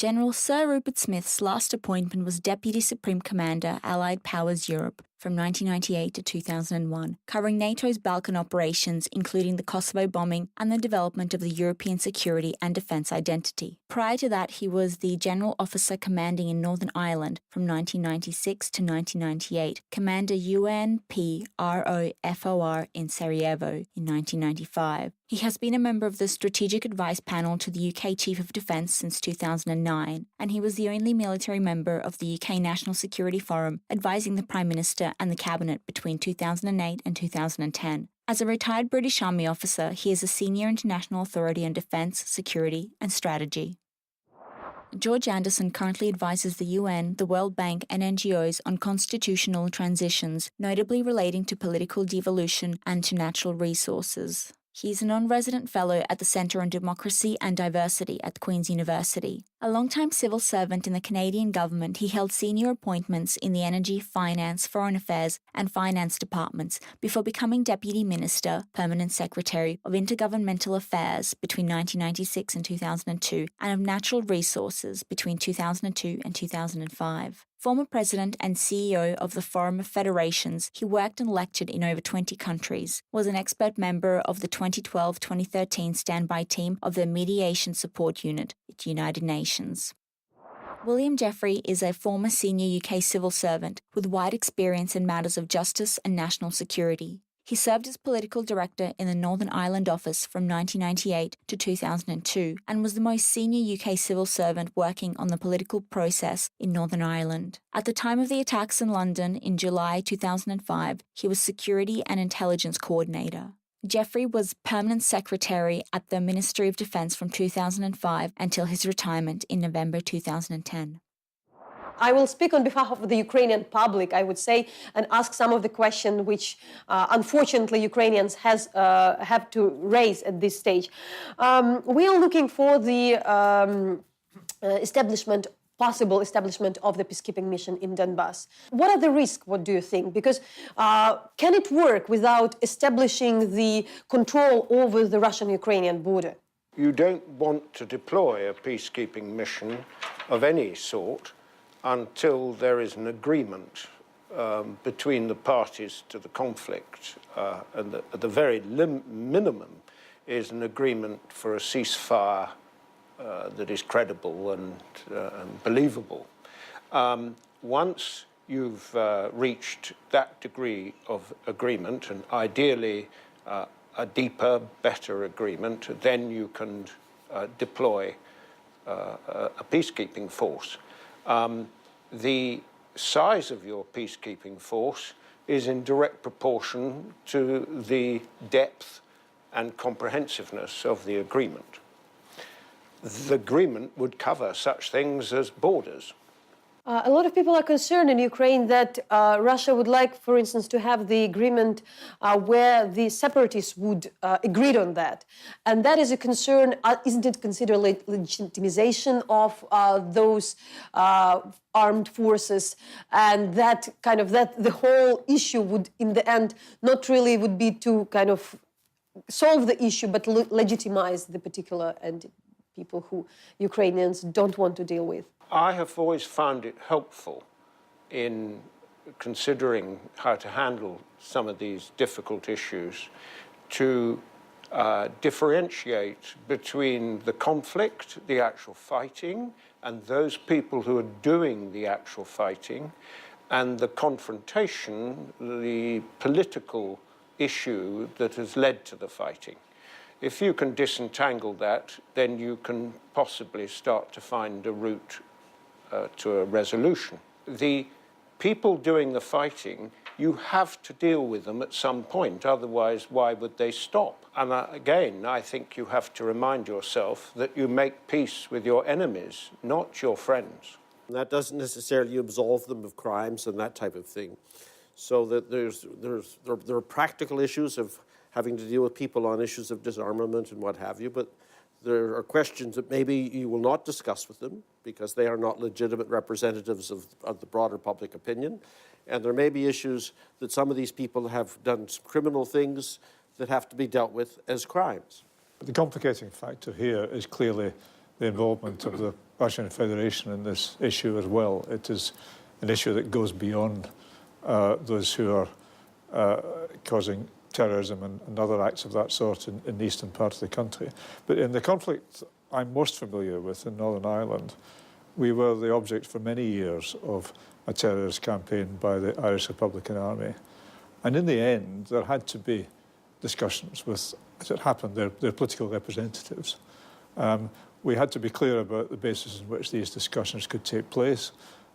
General Sir Rupert Smith's last appointment was Deputy Supreme Commander, Allied Powers Europe, from 1998 to 2001, covering NATO's Balkan operations, including the Kosovo bombing and the development of the European security and defence identity. Prior to that, he was the General Officer commanding in Northern Ireland from 1996 to 1998, Commander UNPROFOR in Sarajevo in 1995. He has been a member of the Strategic Advice Panel to the UK Chief of Defence since 2009, and he was the only military member of the UK National Security Forum, advising the Prime Minister and the Cabinet between 2008 and 2010. As a retired British Army officer, he is a senior international authority on defence, security and strategy. George Anderson currently advises the UN, the World Bank and NGOs on constitutional transitions, notably relating to political devolution and to natural resources. He is a non-resident fellow at the Centre on Democracy and Diversity at Queen's University. A long-time civil servant in the Canadian government, he held senior appointments in the Energy, Finance, Foreign Affairs and Finance departments before becoming Deputy Minister, Permanent Secretary of Intergovernmental Affairs between 1996 and 2002 and of Natural Resources between 2002 and 2005. Former President and CEO of the Forum of Federations, he worked and lectured in over 20 countries, was an expert member of the 2012-2013 standby team of the Mediation Support Unit at United Nations. William Jeffrey is a former senior UK civil servant with wide experience in matters of justice and national security. He served as political director in the Northern Ireland office from 1998 to 2002 and was the most senior UK civil servant working on the political process in Northern Ireland. At the time of the attacks in London in July 2005, he was Security and Intelligence Coordinator. Jeffrey was Permanent Secretary at the Ministry of Defence from 2005 until his retirement in November 2010. I will speak on behalf of the Ukrainian public, I would say, and ask some of the questions which, unfortunately, Ukrainians have to raise at this stage. We are looking for the possible establishment of the peacekeeping mission in Donbas. What are the risks, what do you think? Because can it work without establishing the control over the Russian-Ukrainian border? You don't want to deploy a peacekeeping mission of any sort until there is an agreement between the parties to the conflict, and at the very minimum is an agreement for a ceasefire that is credible and believable. Once you've reached that degree of agreement, and ideally a deeper, better agreement, then you can deploy a peacekeeping force. The size of your peacekeeping force is in direct proportion to the depth and comprehensiveness of the agreement. The agreement would cover such things as borders. A lot of people are concerned in Ukraine that Russia would like, for instance, to have the agreement where the separatists would agree on that. And that is a concern. Isn't it considered legitimization of those armed forces? And that the whole issue would, in the end, not really would be to kind of solve the issue, but legitimize the particular people who Ukrainians don't want to deal with. I have always found it helpful in considering how to handle some of these difficult issues to differentiate between the conflict, the actual fighting, and those people who are doing the actual fighting, and the confrontation, the political issue that has led to the fighting. If you can disentangle that, then you can possibly start to find a route to a resolution. The people doing the fighting, you have to deal with them at some point, otherwise why would they stop? And again, I think you have to remind yourself that you make peace with your enemies, not your friends. And that doesn't necessarily absolve them of crimes and that type of thing. So that there are practical issues of having to deal with people on issues of disarmament and what have you, but there are questions that maybe you will not discuss with them because they are not legitimate representatives of the broader public opinion. And there may be issues that some of these people have done criminal things that have to be dealt with as crimes. But the complicating factor here is clearly the involvement of Russian Federation in this issue as well. It is an issue that goes beyond those who are causing terrorism and other acts of that sort in the eastern part of the country. But in the conflict I'm most familiar with in Northern Ireland, we were the object for many years of a terrorist campaign by the Irish Republican Army. And in the end, there had to be discussions with, as it happened, their political representatives. We had to be clear about the basis on which these discussions could take place.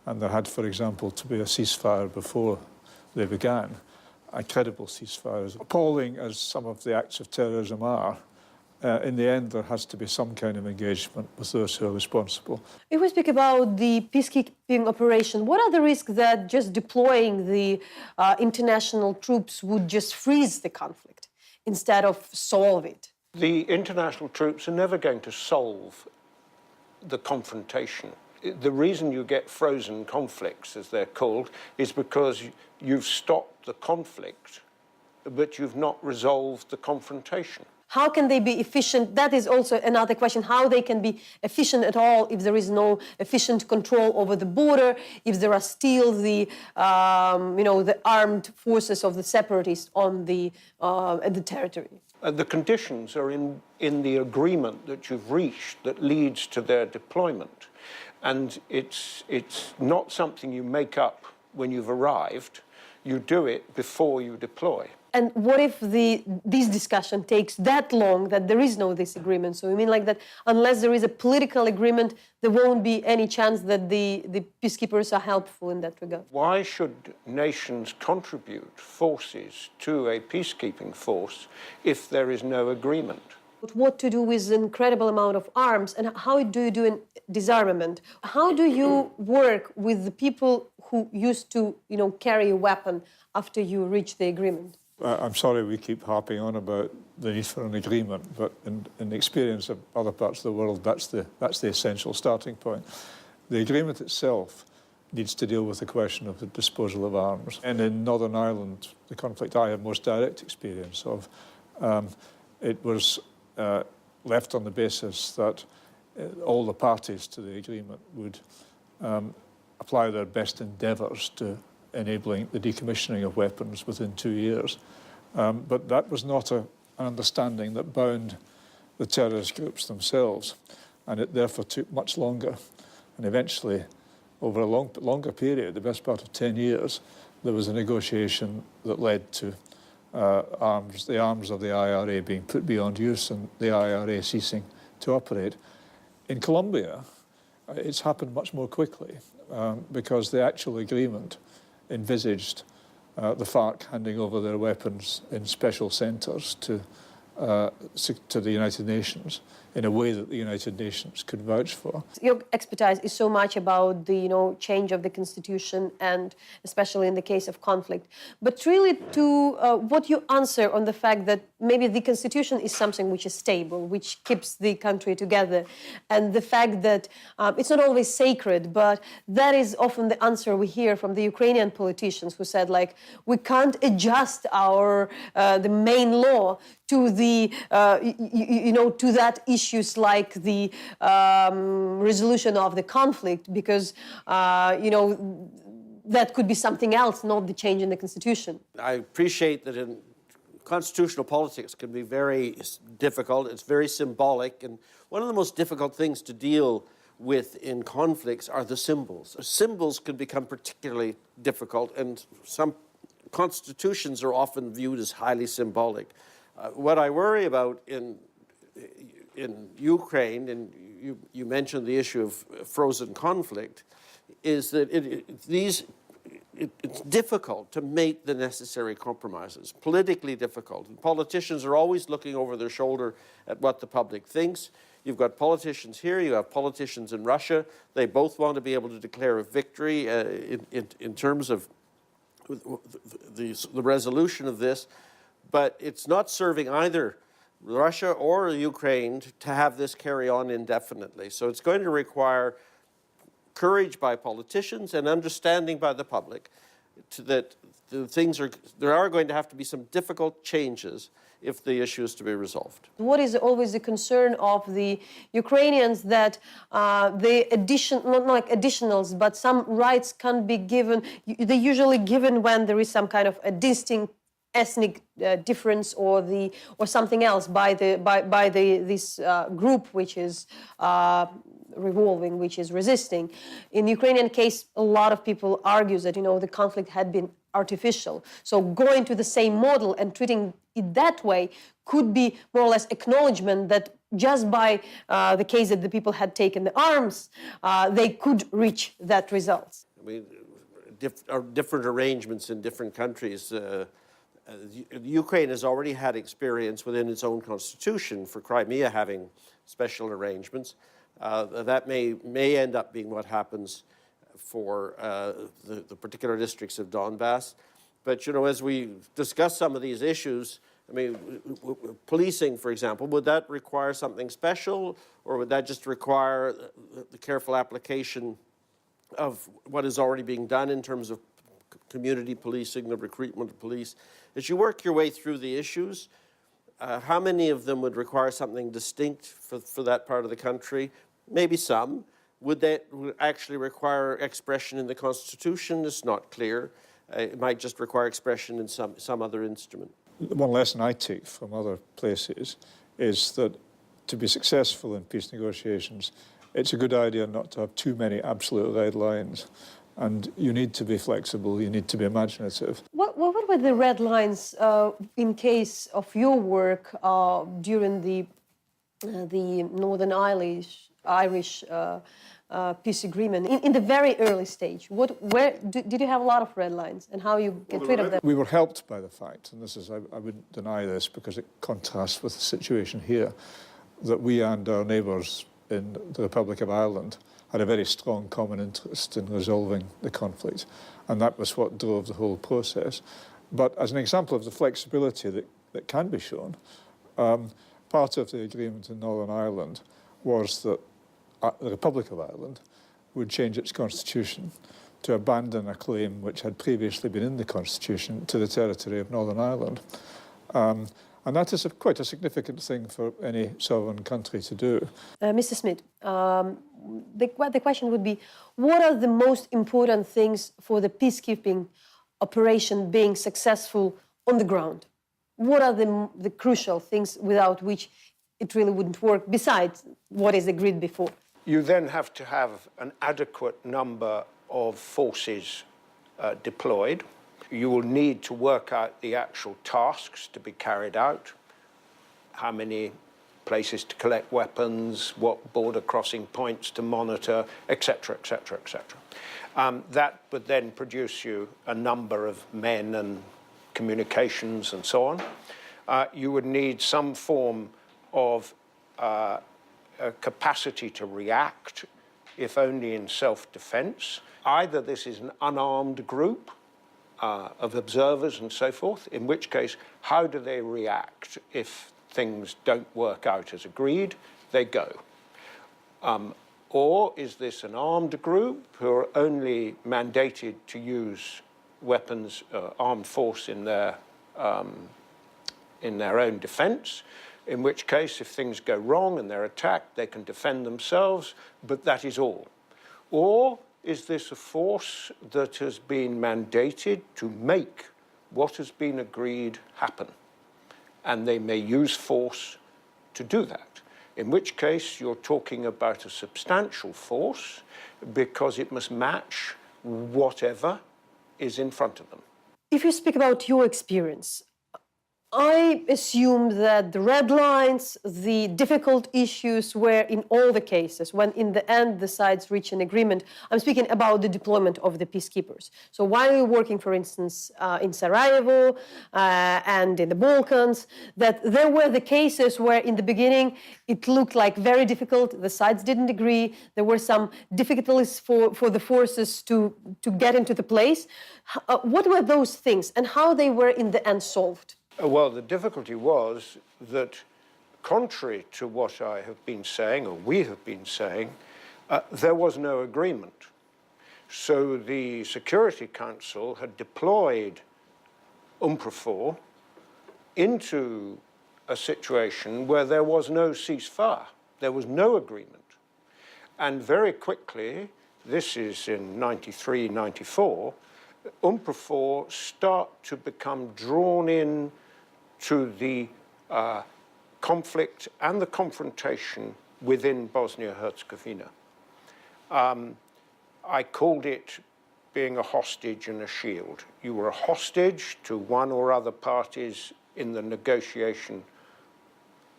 And there had, for example, to be a ceasefire before they began. A credible ceasefire. As appalling as some of the acts of terrorism are, in the end there has to be some kind of engagement with those who are responsible. If we speak about the peacekeeping operation, what are the risks that just deploying the international troops would just freeze the conflict instead of solve it? The international troops are never going to solve the confrontation. The reason you get frozen conflicts, as they're called, is because you've stopped the conflict, but you've not resolved the confrontation. How can they be efficient? That is also another question, how they can be efficient at all if there is no efficient control over the border, if there are still the, the armed forces of the separatists on the territory. The conditions are in the agreement that you've reached that leads to their deployment. And it's not something you make up when you've arrived. You do it before you deploy. And what if this discussion takes that long that there is no disagreement? So you mean like that unless there is a political agreement, there won't be any chance that the peacekeepers are helpful in that regard? Why should nations contribute forces to a peacekeeping force if there is no agreement? What to do with an incredible amount of arms, and how do you do disarmament? How do you work with the people who used to, carry a weapon after you reach the agreement? I'm sorry we keep harping on about the need for an agreement, but in the experience of other parts of the world, that's the essential starting point. The agreement itself needs to deal with the question of the disposal of arms. And in Northern Ireland, the conflict I have most direct experience of, it was left on the basis that all the parties to the agreement would apply their best endeavours to enabling the decommissioning of weapons within 2 years. But that was not an understanding that bound the terrorist groups themselves, and it therefore took much longer. And eventually, over a longer period, the best part of 10 years, there was a negotiation that led to the arms of the IRA being put beyond use and the IRA ceasing to operate. In Colombia, it's happened much more quickly because the actual agreement envisaged the FARC handing over their weapons in special centres to the United Nations in a way that the United Nations could vouch for. Your expertise is so much about the change of the constitution, and especially in the case of conflict. But really, to what you answer on the fact that maybe the constitution is something which is stable, which keeps the country together, and the fact that it's not always sacred, but that is often the answer we hear from the Ukrainian politicians who said, like, we can't adjust our the main law to the to that issues like the resolution of the conflict, because that could be something else, not the change in the constitution. I appreciate that in constitutional politics can be very difficult. It's very symbolic, and one of the most difficult things to deal with in conflicts are the symbols. Symbols can become particularly difficult, and some constitutions are often viewed as highly symbolic. What I worry about in Ukraine, and you mentioned the issue of frozen conflict, is that it's difficult to make the necessary compromises, politically difficult. And politicians are always looking over their shoulder at what the public thinks. You've got politicians here, you have politicians in Russia. They both want to be able to declare a victory in terms of the resolution of this. But it's not serving either Russia or Ukraine to have this carry on indefinitely. So it's going to require courage by politicians and understanding by the public. there are going to have to be some difficult changes if the issue is to be resolved. What is always the concern of the Ukrainians that not like additionals, but some rights can be given. They're usually given when there is some kind of a distinct ethnic difference or something else by this group which is revolving, which is resisting. In Ukrainian case, a lot of people argue that the conflict had been artificial. So going to the same model and treating it that way could be more or less acknowledgement that just by the case that the people had taken the arms, they could reach that result. I mean, different arrangements in different countries. Ukraine has already had experience within its own constitution for Crimea having special arrangements. That may end up being what happens for the particular districts of Donbas. But, as we discuss some of these issues, I mean, policing, for example, would that require something special, or would that just require the careful application of what is already being done in terms of community policing, the recruitment of police? As you work your way through the issues, how many of them would require something distinct for that part of the country? Maybe some. Would that actually require expression in the Constitution? It's not clear. It might just require expression in some other instrument. One lesson I take from other places is that to be successful in peace negotiations, it's a good idea not to have too many absolute red lines. And you need to be flexible, you need to be imaginative. What were the red lines in case of your work during the Northern Irish peace agreement in the very early stage? Did you have a lot of red lines, and how you get rid of them? We were helped by the fact, and this is I wouldn't deny this because it contrasts with the situation here, that we and our neighbours in the Republic of Ireland had a very strong common interest in resolving the conflict, and that was what drove the whole process. But as an example of the flexibility that can be shown, part of the agreement in Northern Ireland was that the Republic of Ireland would change its constitution to abandon a claim which had previously been in the constitution to the territory of Northern Ireland. And that is quite a significant thing for any sovereign country to do. Mr. Smith, the question would be, what are the most important things for the peacekeeping operation being successful on the ground? What are the crucial things without which it really wouldn't work, besides what is agreed before? You then have to have an adequate number of forces deployed. You will need to work out the actual tasks to be carried out, how many places to collect weapons, what border crossing points to monitor, etc., etc., etc. That would then produce you a number of men and communications and so on. You would need some form of a capacity to react, if only in self-defense. Either this is an unarmed group of observers and so forth, in which case, how do they react if things don't work out as agreed? They go. Or is this an armed group who are only mandated to use weapons, armed force in their own defense, in which case, if things go wrong and they're attacked, they can defend themselves, but that is all. Or is this a force that has been mandated to make what has been agreed happen? And they may use force to do that, in which case you're talking about a substantial force because it must match whatever is in front of them. If you speak about your experience, I assume that the red lines, the difficult issues were in all the cases when in the end the sides reach an agreement. I'm speaking about the deployment of the peacekeepers. So while you're working, for instance, in Sarajevo and in the Balkans, that there were the cases where in the beginning it looked like very difficult, the sides didn't agree, there were some difficulties for the forces to get into the place. What were those things and how they were in the end solved? Well, the difficulty was that, contrary to what I have been saying, or we have been saying, there was no agreement. So the Security Council had deployed UNPROFOR into a situation where there was no ceasefire, there was no agreement. And very quickly, this is in 93, 94, UNPROFOR start to become drawn in to the conflict and the confrontation within Bosnia-Herzegovina. I called it being a hostage and a shield. You were a hostage to one or other parties in the negotiation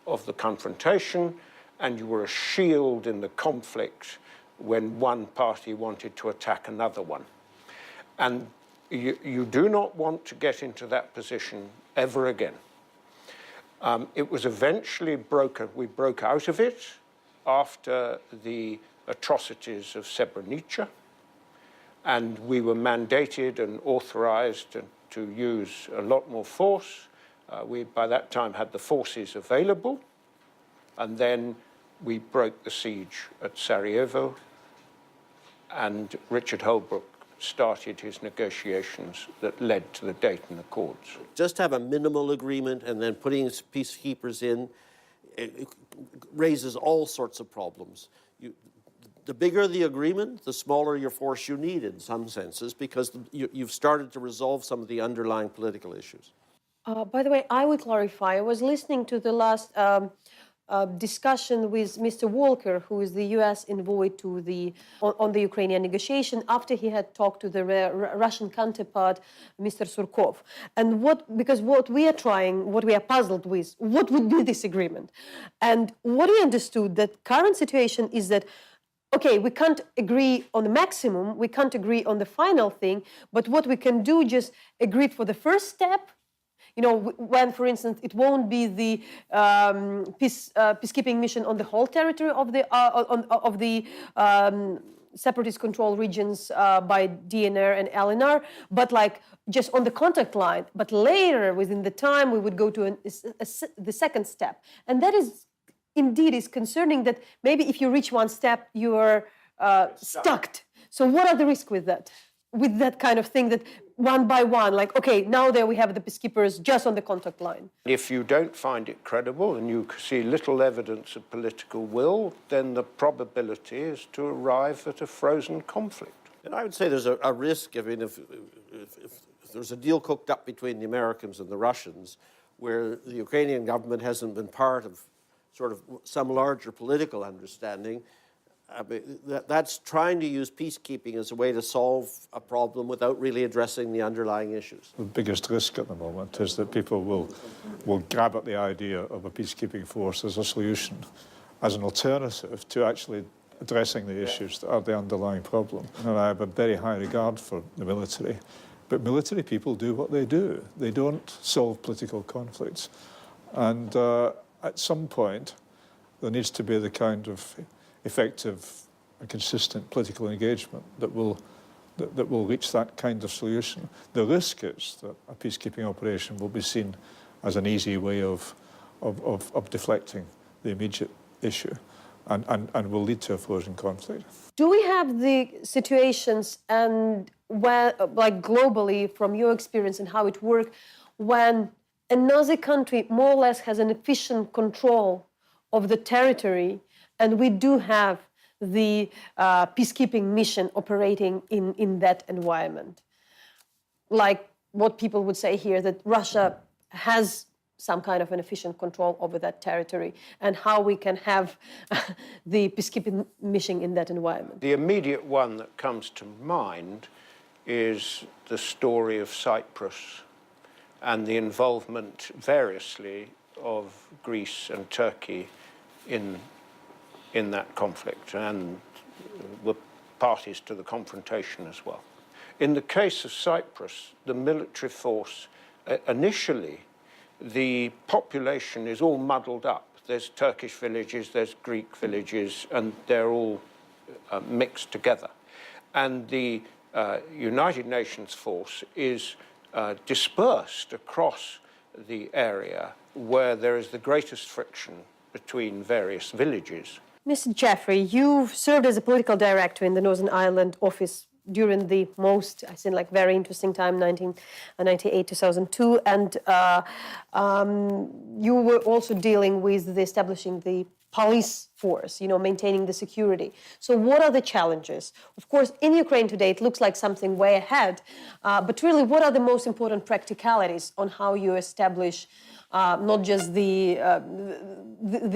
of the confrontation, and you were a shield in the conflict when one party wanted to attack another one. And you do not want to get into that position ever again. It was eventually we broke out of it after the atrocities of Srebrenica, and we were mandated and authorized to use a lot more force. We, by that time, had the forces available, and then we broke the siege at Sarajevo, and Richard Holbrooke started his negotiations that led to the Dayton Accords. Just have a minimal agreement and then putting peacekeepers in, it raises all sorts of problems. The bigger the agreement, the smaller your force you need in some senses, because you've started to resolve some of the underlying political issues. By the way, I would clarify. I was listening to the last discussion with Mr. Walker, who is the U.S. envoy on the Ukrainian negotiation, after he had talked to the Russian counterpart, Mr. Surkov. And because what we are puzzled with, what would be this agreement? And what we understood, that current situation is that, okay, we can't agree on the maximum, we can't agree on the final thing, but what we can do, just agree for the first step. You know, when, for instance, it won't be the peacekeeping mission on the whole territory of the separatist control regions by DNR and LNR, but like just on the contact line. But later, within the time, we would go to the second step, and that is indeed is concerning. That maybe if you reach one step, you are stuck. So, what are the risks with that? With that kind of thing, that one by one, like, okay, now there we have the peacekeepers just on the contact line. If you don't find it credible and you see little evidence of political will, then the probability is to arrive at a frozen conflict. And I would say there's a risk, I mean, if there's a deal cooked up between the Americans and the Russians, where the Ukrainian government hasn't been part of sort of some larger political understanding, I mean, that's trying to use peacekeeping as a way to solve a problem without really addressing the underlying issues. The biggest risk at the moment is that people will grab at the idea of a peacekeeping force as a solution, as an alternative to actually addressing the issues that are the underlying problem. And I have a very high regard for the military, but military people do what they do. They don't solve political conflicts. And at some point, there needs to be the kind of effective and consistent political engagement that will reach that kind of solution. The risk is that a peacekeeping operation will be seen as an easy way of deflecting the immediate issue and will lead to a frozen conflict. Do we have the situations, and where, like globally, from your experience and how it works, when another country more or less has an efficient control of the territory, and we do have the peacekeeping mission operating in that environment? Like what people would say here, that Russia has some kind of an efficient control over that territory, and how we can have the peacekeeping mission in that environment. The immediate one that comes to mind is the story of Cyprus and the involvement variously of Greece and Turkey in that conflict, and were parties to the confrontation as well. In the case of Cyprus, the military force, initially, the population is all muddled up. There's Turkish villages, there's Greek villages, and they're all mixed together. And the United Nations force is dispersed across the area where there is the greatest friction between various villages. Mr. Jeffrey, you've served as a political director in the Northern Ireland office during the most, I think, like very interesting time, 1998, 2002, and you were also dealing with the establishing the police force, maintaining the security. So what are the challenges? Of course, in Ukraine today, it looks like something way ahead, but really, what are the most important practicalities on how you establish not just the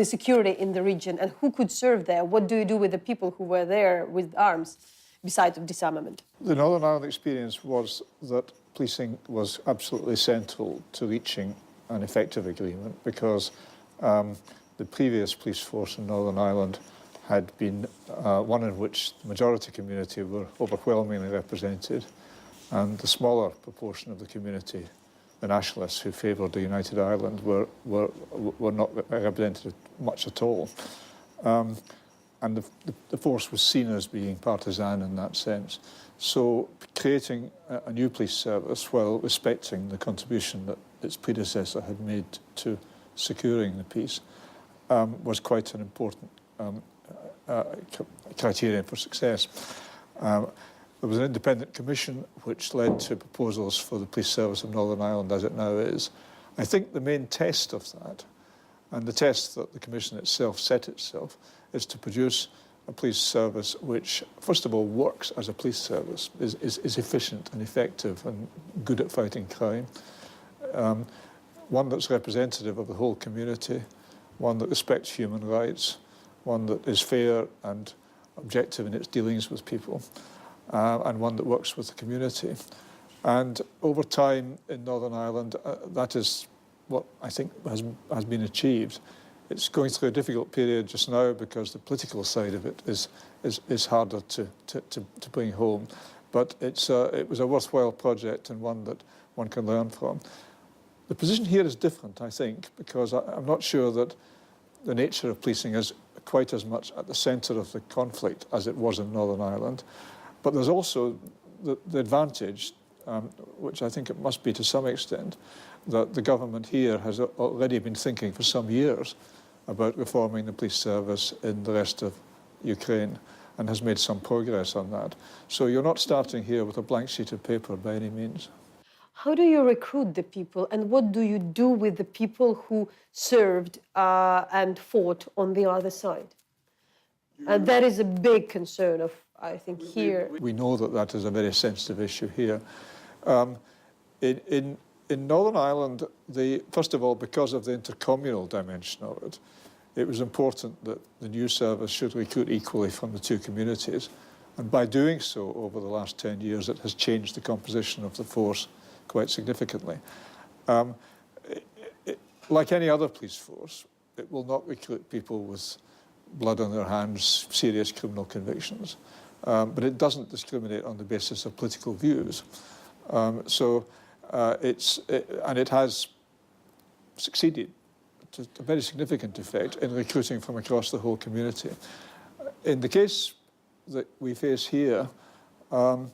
security in the region, and who could serve there? What do you do with the people who were there with arms, besides of disarmament? The Northern Ireland experience was that policing was absolutely central to reaching an effective agreement, because the previous police force in Northern Ireland had been one in which the majority community were overwhelmingly represented, and the smaller proportion of the community, the nationalists who favoured a united Ireland, were not represented much at all. And the force was seen as being partisan in that sense. So creating a new police service while respecting the contribution that its predecessor had made to securing the peace was quite an important criterion for success. There was an independent commission which led to proposals for the police service of Northern Ireland as it now is. I think the main test of that, and the test that the commission itself set itself, is to produce a police service which, first of all, works as a police service, is efficient and effective and good at fighting crime, one that's representative of the whole community, one that respects human rights, one that is fair and objective in its dealings with people, and one that works with the community. And over time in Northern Ireland, that is what I think has been achieved. It's going through a difficult period just now because the political side of it is harder to bring home. But it was a worthwhile project and one that one can learn from. The position here is different, I think, because I'm not sure that the nature of policing is quite as much at the centre of the conflict as it was in Northern Ireland. But there's also the advantage, which I think it must be to some extent, that the government here has already been thinking for some years about reforming the police service in the rest of Ukraine and has made some progress on that. So you're not starting here with a blank sheet of paper by any means. How do you recruit the people, and what do you do with the people who served and fought on the other side? That is a big concern of, I think, here. We know that is a very sensitive issue here. In Northern Ireland, first of all, because of the intercommunal dimension of it, it was important that the new service should recruit equally from the two communities. And by doing so over the last 10 years, it has changed the composition of the force quite significantly. Like any other police force, it will not recruit people with blood on their hands, serious criminal convictions. But it doesn't discriminate on the basis of political views. And it has succeeded to a very significant effect in recruiting from across the whole community. In the case that we face here, I'm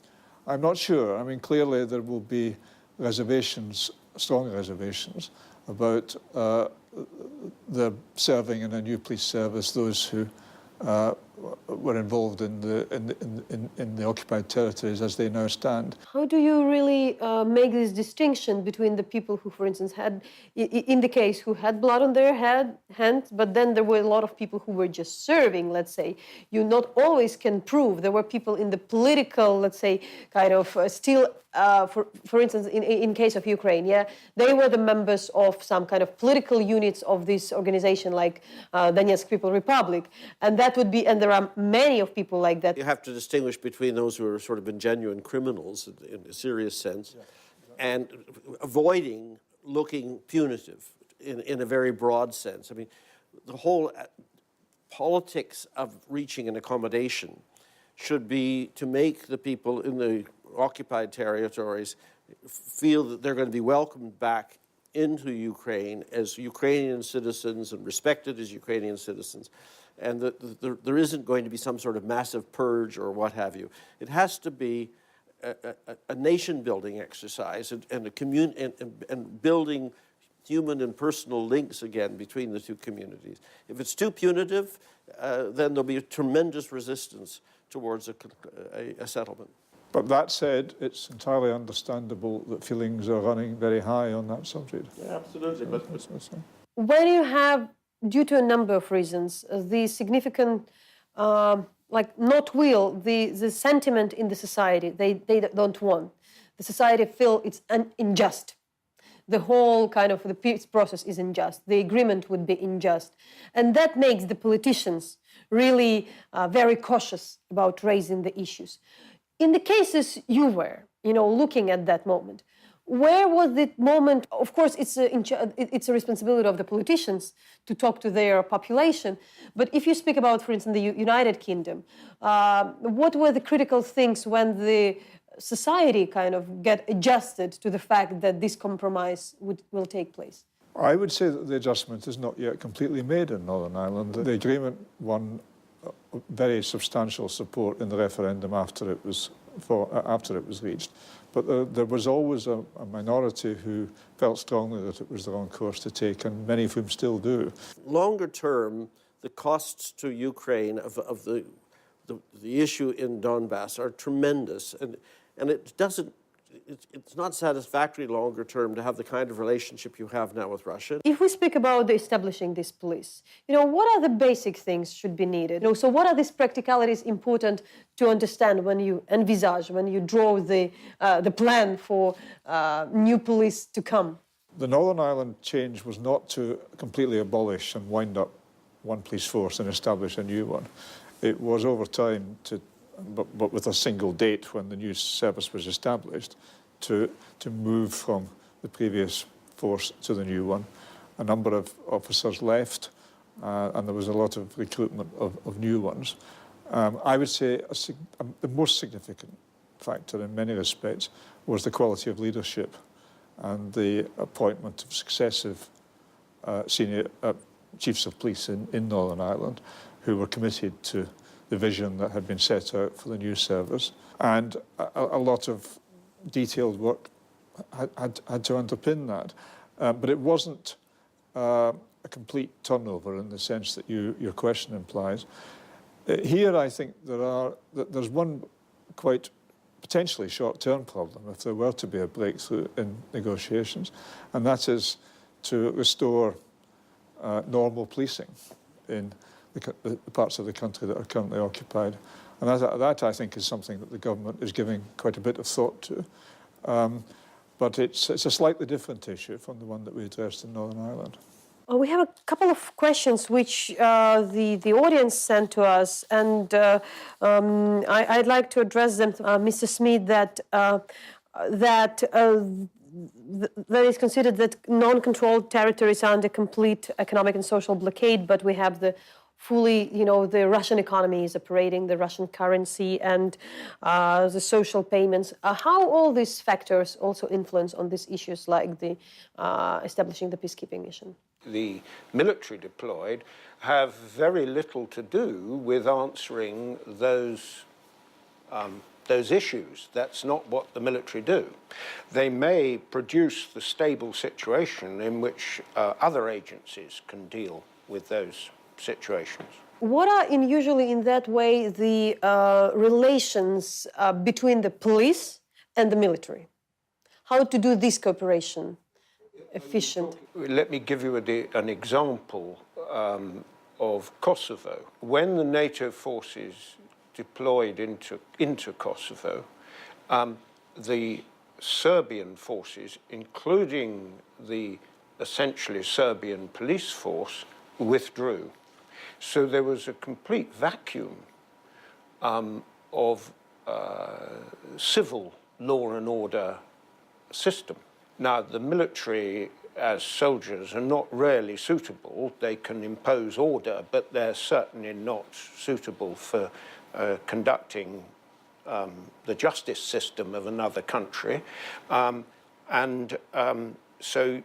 not sure. I mean, clearly there will be reservations, strong reservations, about the serving in a new police service those who were involved in the occupied territories as they now stand. How do you really make this distinction between the people who, for instance, had, in the case, who had blood on their hands, but then there were a lot of people who were just serving, let's say. You not always can prove. There were people in the political, let's say, kind of still, for instance, in case of Ukraine, yeah, they were the members of some kind of political units of this organization like Donetsk People Republic. And that would be, and there are many of people like that. You have to distinguish between those who are sort of been genuine criminals in a serious sense, and avoiding looking punitive in a very broad sense. I mean, the whole politics of reaching an accommodation should be to make the people in the occupied territories feel that they're going to be welcomed back into Ukraine as Ukrainian citizens and respected as Ukrainian citizens, and that there isn't going to be some sort of massive purge or what have you. It has to be a nation-building exercise and building human and personal links again between the two communities. If it's too punitive, then there'll be a tremendous resistance towards a settlement. But that said, it's entirely understandable that feelings are running very high on that subject. Yeah, absolutely. But When you have, due to a number of reasons, the significant, the sentiment in the society, they don't want. The society feel it's unjust. The whole kind of the peace process is unjust. The agreement would be unjust. And that makes the politicians really very cautious about raising the issues. In the cases you were, looking at that moment, where was the moment? Of course, it's a responsibility of the politicians to talk to their population. But if you speak about, for instance, the United Kingdom, what were the critical things when the society kind of get adjusted to the fact that this compromise will take place? I would say that the adjustment is not yet completely made in Northern Ireland. The agreement won very substantial support in the referendum after it was reached. But there was always a minority who felt strongly that it was the wrong course to take, and many of whom still do. Longer term, the costs to Ukraine of the issue in Donbas are tremendous, and it's not satisfactory longer term to have the kind of relationship you have now with Russia. If we speak about establishing this police, what are the basic things should be needed? So what are these practicalities important to understand when you envisage, when you draw the plan for new police to come? The Northern Ireland change was not to completely abolish and wind up one police force and establish a new one. It was over time but with a single date when the new service was established, to move from the previous force to the new one. A number of officers left, and there was a lot of recruitment of new ones. I would say the most significant factor in many respects was the quality of leadership and the appointment of successive senior chiefs of police in Northern Ireland who were committed to the vision that had been set out for the new service. And a lot of detailed work had to underpin that. But it wasn't a complete turnover in the sense that your question implies. Here, I think there's one quite potentially short-term problem if there were to be a breakthrough in negotiations, and that is to restore normal policing in the parts of the country that are currently occupied. And that I think, is something that the government is giving quite a bit of thought to. But it's a slightly different issue from the one that we addressed in Northern Ireland. Well, we have a couple of questions which the audience sent to us, and I'd like to address them. Mr. Smith, that is considered that non-controlled territories are under complete economic and social blockade, but we have the fully, the Russian economy is operating, the Russian currency, and the social payments. How all these factors also influence on these issues, like the establishing the peacekeeping mission? The military deployed have very little to do with answering those issues. That's not what the military do. They may produce the stable situation in which other agencies can deal with those situations. What are usually in that way the relations between the police and the military? How to do this cooperation efficient? Let me give you an example of Kosovo. When the NATO forces deployed into Kosovo, the Serbian forces, including the essentially Serbian police force, withdrew. So there was a complete vacuum of civil law and order system. Now, the military as soldiers are not really suitable. They can impose order, but they're certainly not suitable for conducting the justice system of another country. So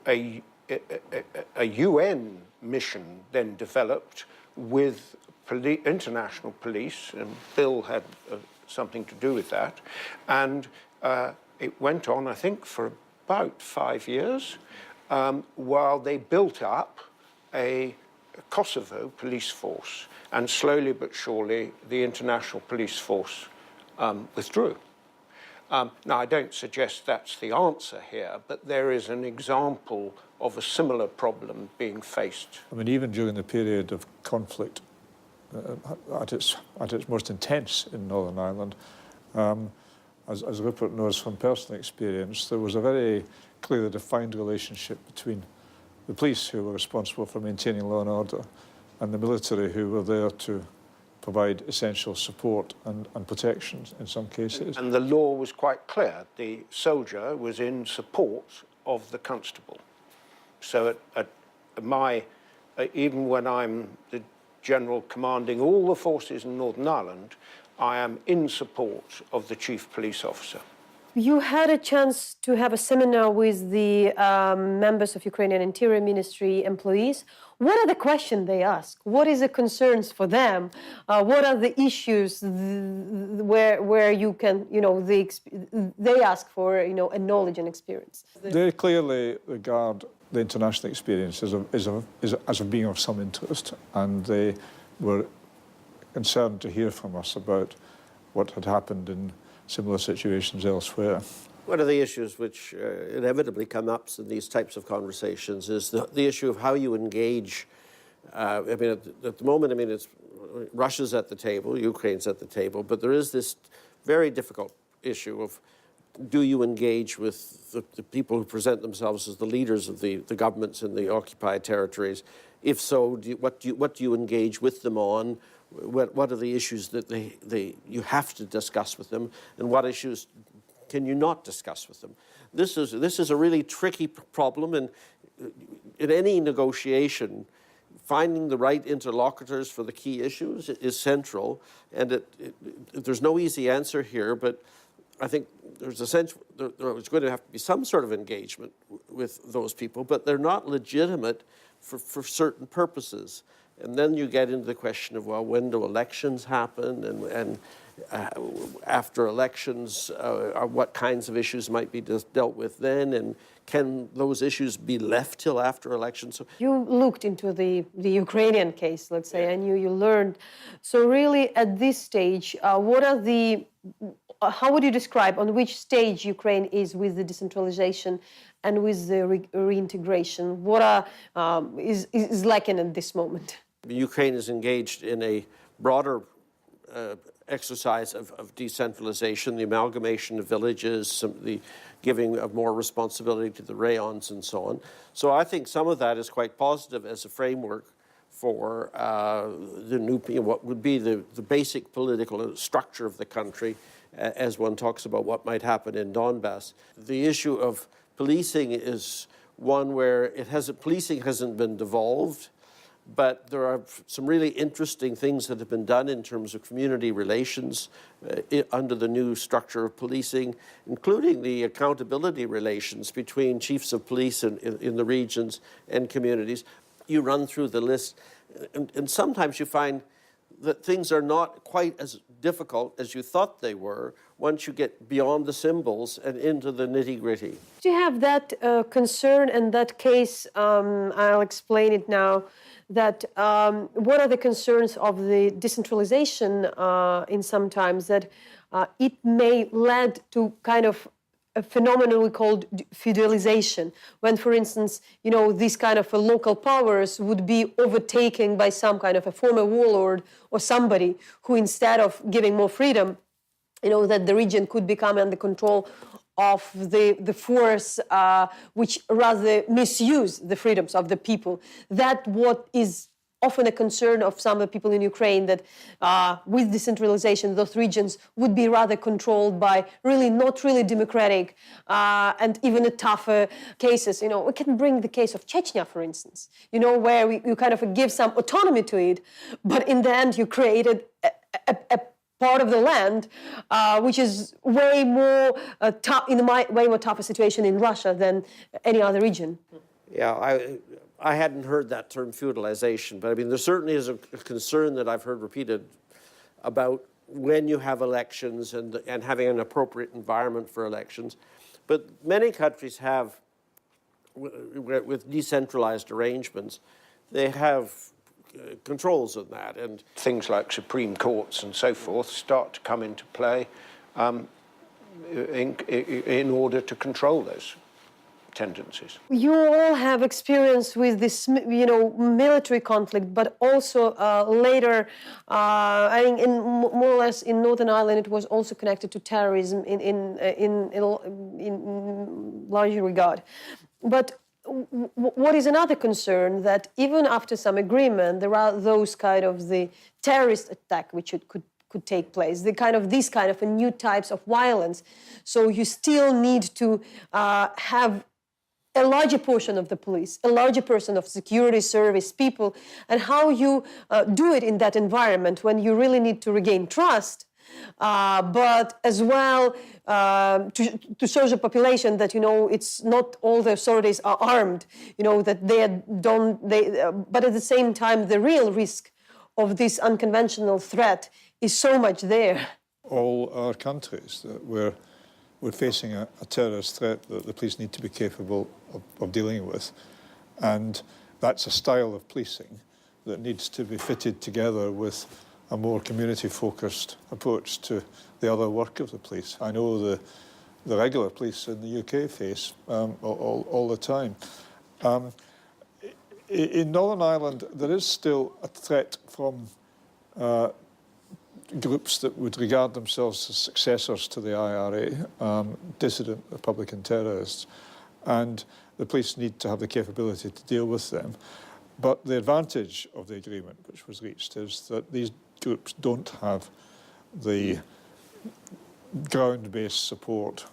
a UN mission then developed with international police, and Bill had something to do with that, and it went on, I think, for about 5 years, while they built up a Kosovo police force, and slowly but surely the international police force withdrew. Now, I don't suggest that's the answer here, but there is an example of a similar problem being faced. I mean, even during the period of conflict at its most intense in Northern Ireland, as Rupert knows from personal experience, there was a very clearly defined relationship between the police, who were responsible for maintaining law and order, and the military, who were there to provide essential support and protection in some cases. And the law was quite clear. The soldier was in support of the constable. So even when I'm the general commanding all the forces in Northern Ireland, I am in support of the chief police officer. You had a chance to have a seminar with the members of Ukrainian Interior Ministry employees. What are the questions they ask? What is the concerns for them? What are the issues where you can, they ask for, a knowledge and experience? They clearly regard the international experience as being of some interest, and they were concerned to hear from us about what had happened in similar situations elsewhere. One of the issues which inevitably come up in these types of conversations is the issue of how you engage. At the moment, it's Russia's at the table, Ukraine's at the table, but there is this very difficult issue of, do you engage with the people who present themselves as the leaders of the governments in the occupied territories? If so, what do you engage with them on? What are the issues that you have to discuss with them, and what issues can you not discuss with them? This is a really tricky problem, and in any negotiation, finding the right interlocutors for the key issues is central. And there's no easy answer here, but I think there's going to have to be some sort of engagement with those people, but they're not legitimate for certain purposes. And then you get into the question of, well, when do elections happen, and after elections, what kinds of issues might be dealt with then, and can those issues be left till after elections? So you looked into the Ukrainian case, let's say, and you learned. So really, at this stage, how would you describe on which stage Ukraine is with the decentralization and with the reintegration? What is lacking at this moment? Ukraine is engaged in a broader exercise of decentralization, the amalgamation of villages, the giving of more responsibility to the rayons and so on. So I think some of that is quite positive as a framework for the new, what would be the basic political structure of the country as one talks about what might happen in Donbas. The issue of policing is one where policing hasn't been devolved, but there are some really interesting things that have been done in terms of community relations under the new structure of policing, including the accountability relations between chiefs of police in the regions and communities. You run through the list, and sometimes you find that things are not quite as difficult as you thought they were once you get beyond the symbols and into the nitty-gritty. Do you have that concern and that case? I'll explain it now. That what are the concerns of the decentralization in some times that it may lead to kind of a phenomenon we call feudalization, when, for instance, these kind of local powers would be overtaken by some kind of a former warlord or somebody who, instead of giving more freedom, that the region could become under control of the force which rather misuse the freedoms of the people. That what is often a concern of some of the people in Ukraine, that with decentralization, those regions would be rather controlled by not really democratic and even tougher cases. We can bring the case of Chechnya, for instance, where you kind of give some autonomy to it, but in the end you created a part of the land, which is way more way more tougher situation in Russia than any other region. Yeah, I hadn't heard that term feudalization, but there certainly is a concern that I've heard repeated about when you have elections and having an appropriate environment for elections. But many countries have, with decentralized arrangements, they have controls on that. And things like Supreme Courts and so forth start to come into play in order to control those tendencies. You all have experience with this, military conflict, but also later, I think, more or less in Northern Ireland, it was also connected to terrorism in larger regard. But what is another concern, that even after some agreement, there are those kind of the terrorist attack which could take place, these kind of new types of violence. So you still need to have a larger portion of the police, a larger portion of security service people, and how you do it in that environment when you really need to regain trust, but as well to show the population that, it's not all the authorities are armed, that but at the same time, the real risk of this unconventional threat is so much there. All our countries that we're facing a terrorist threat that the police need to be capable of dealing with. And that's a style of policing that needs to be fitted together with a more community-focused approach to the other work of the police. I know the regular police in the UK face all the time. In Northern Ireland, there is still a threat from groups that would regard themselves as successors to the IRA, dissident Republican terrorists, and the police need to have the capability to deal with them. But the advantage of the agreement which was reached is that these groups don't have the ground-based support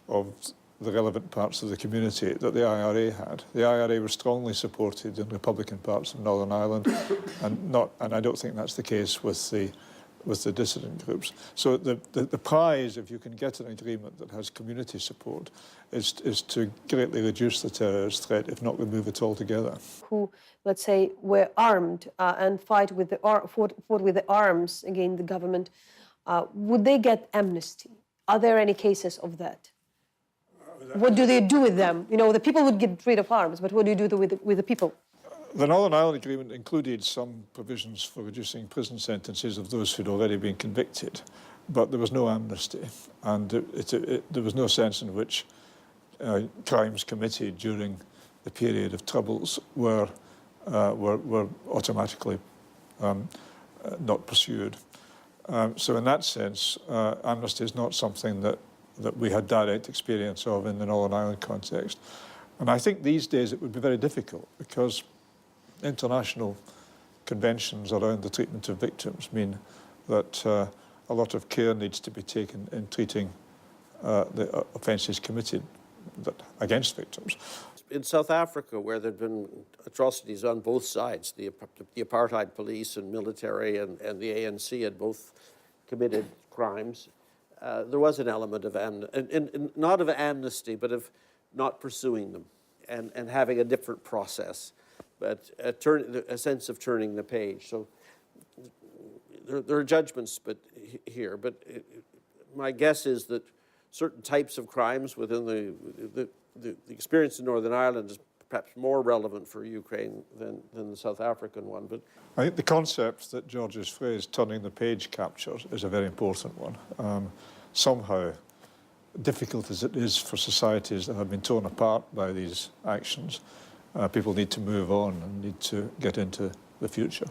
of the relevant parts of the community that the IRA had. The IRA was strongly supported in Republican parts of Northern Ireland, and I don't think that's the case with the dissident groups. So the prize, if you can get an agreement that has community support, is to greatly reduce the terrorist threat, if not remove it altogether. Who, let's say, were armed and fought with the arms against the government, would they get amnesty? Are there any cases of that? What do they do with them? The people would get rid of arms, but what do you do with the people? The Northern Ireland Agreement included some provisions for reducing prison sentences of those who'd already been convicted, but there was no amnesty, and there was no sense in which crimes committed during the period of Troubles were automatically not pursued. So in that sense, amnesty is not something that we had direct experience of in the Northern Ireland context. And I think these days it would be very difficult, because international conventions around the treatment of victims mean that a lot of care needs to be taken in treating the offences committed against victims. in South Africa, where there had been atrocities on both sides, the apartheid police and military and the ANC had both committed crimes, there was an element of not of amnesty, but of not pursuing them and having a different process, but a sense of turning the page. So there are judgments here, but my guess is that certain types of crimes within the experience in Northern Ireland is perhaps more relevant for Ukraine than the South African one. But I think the concept that George's phrase, turning the page, captures is a very important one. Somehow, difficult as it is for societies that have been torn apart by these actions, people need to move on and need to get into the future.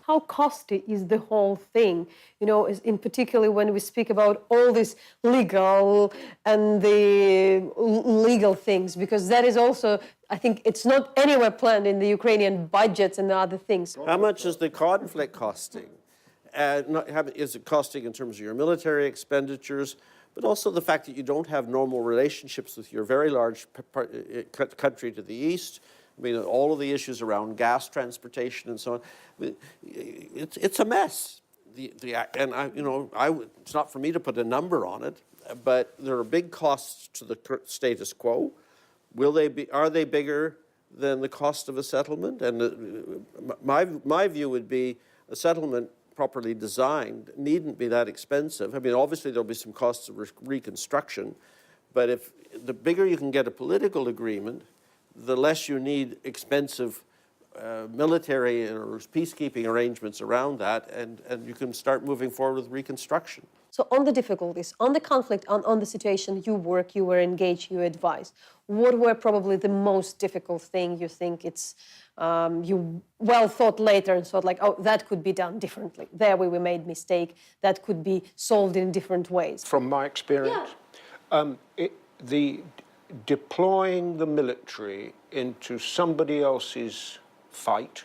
How costly is the whole thing? You know, in particular when we speak about all this legal and the legal things, because that is also, I think, it's not anywhere planned in the Ukrainian budgets and the other things. how much is the conflict costing? Is it costing in terms of your military expenditures, but also the fact that you don't have normal relationships with your very large country to the east? I mean, all of the issues around gas transportation and so on. I mean, it's a mess. It's not for me to put a number on it, but there are big costs to the status quo. Are they bigger than the cost of a settlement? And my view would be a settlement properly designed needn't be that expensive. I mean, obviously there'll be some costs of reconstruction, but if the bigger you can get a political agreement, the less you need expensive military or peacekeeping arrangements around that, and you can start moving forward with reconstruction. So on the difficulties, on the conflict, on the situation you work, you were engaged, you advised, what were probably the most difficult thing you think it's, you well thought later and thought like, oh, that could be done differently. There we made mistake, that could be solved in different ways. From my experience, the deploying the military into somebody else's fight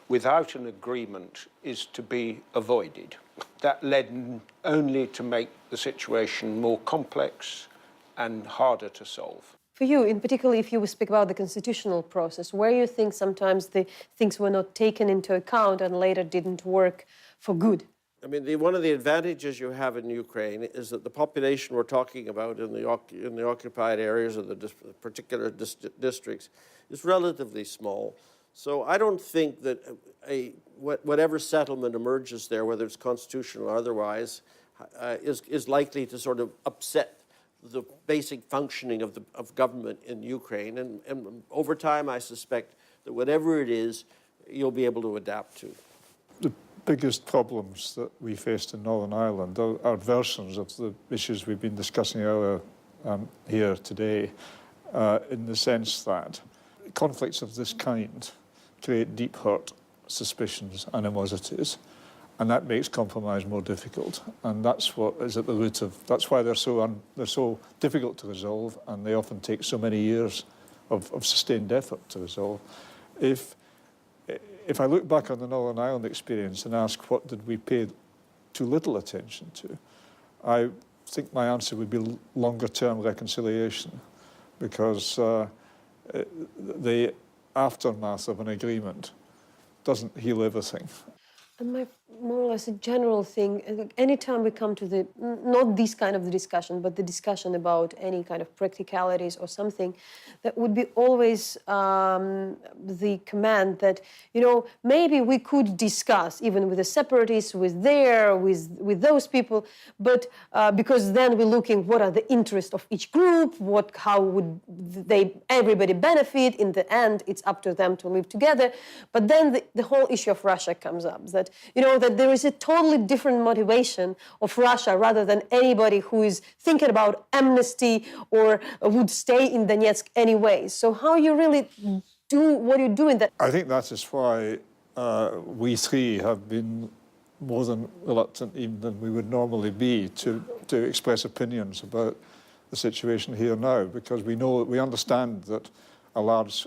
without an agreement is to be avoided. That led only to make the situation more complex and harder to solve. For you, in particular, if you speak about the constitutional process, where you think sometimes the things were not taken into account and later didn't work for good? I mean, one of the advantages you have in Ukraine is that the population we're talking about in the occupied areas of the particular districts is relatively small. So I don't think that whatever settlement emerges there, whether it's constitutional or otherwise, is likely to sort of upset the basic functioning of government in Ukraine. And over time, I suspect that whatever it is, you'll be able to adapt to. The biggest problems that we faced in Northern Ireland are versions of the issues we've been discussing earlier here today, in the sense that conflicts of this kind create deep hurt, suspicions, animosities, and that makes compromise more difficult. And that's what is at the root of. That's why they're so difficult to resolve, and they often take so many years of sustained effort to resolve. If I look back on the Northern Ireland experience and ask what did we pay too little attention to, I think my answer would be longer-term reconciliation, because the aftermath of an agreement doesn't heal everything. And more or less a general thing, anytime we come to the, not this kind of discussion, but the discussion about any kind of practicalities or something, that would be always the command that, you know, maybe we could discuss, even with the separatists, with those people, but because then we're looking what are the interests of each group, how would everybody benefit. In the end, it's up to them to live together. But then the whole issue of Russia comes up, that, you know, that there is a totally different motivation of Russia rather than anybody who is thinking about amnesty or would stay in Donetsk anyway. So how you really do what you do in that? I think that is why we three have been more than reluctant even than we would normally be to express opinions about the situation here now, because we understand that a large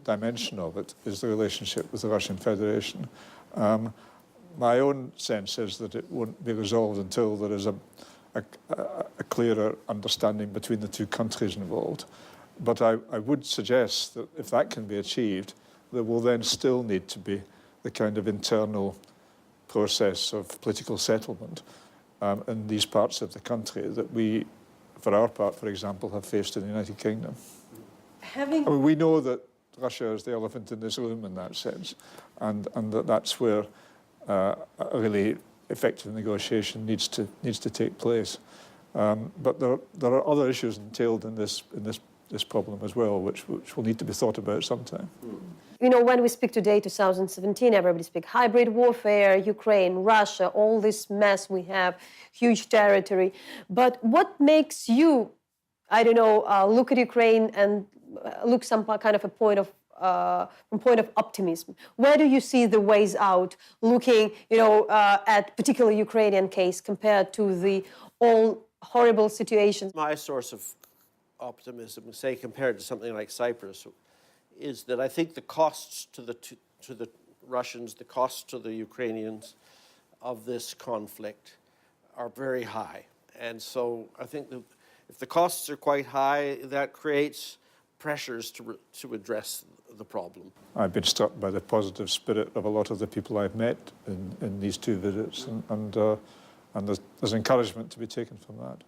dimension of it is the relationship with the Russian Federation. My own sense is that it won't be resolved until there is a clearer understanding between the two countries involved. But I would suggest that if that can be achieved, there will then still need to be the kind of internal process of political settlement in these parts of the country that we, for our part, for example, have faced in the United Kingdom. I mean, we know that Russia is the elephant in this room in that sense, and that's where a really effective negotiation needs to take place. But there are other issues entailed in this problem as well, which will need to be thought about sometime. You know, when we speak today, 2017, everybody speaks hybrid warfare, Ukraine, Russia, all this mess we have, huge territory. But what makes you, I don't know, look at Ukraine and look some kind of a point of optimism? Where do you see the ways out, looking, you know, at particular Ukrainian case compared to the all horrible situations? My source of optimism, say compared to something like Cyprus, is that I think the costs to the Russians, the costs to the Ukrainians of this conflict are very high. And so I think that if the costs are quite high, that creates pressures to address the problem. I've been struck by the positive spirit of a lot of the people I've met in these two visits, and there's encouragement to be taken from that.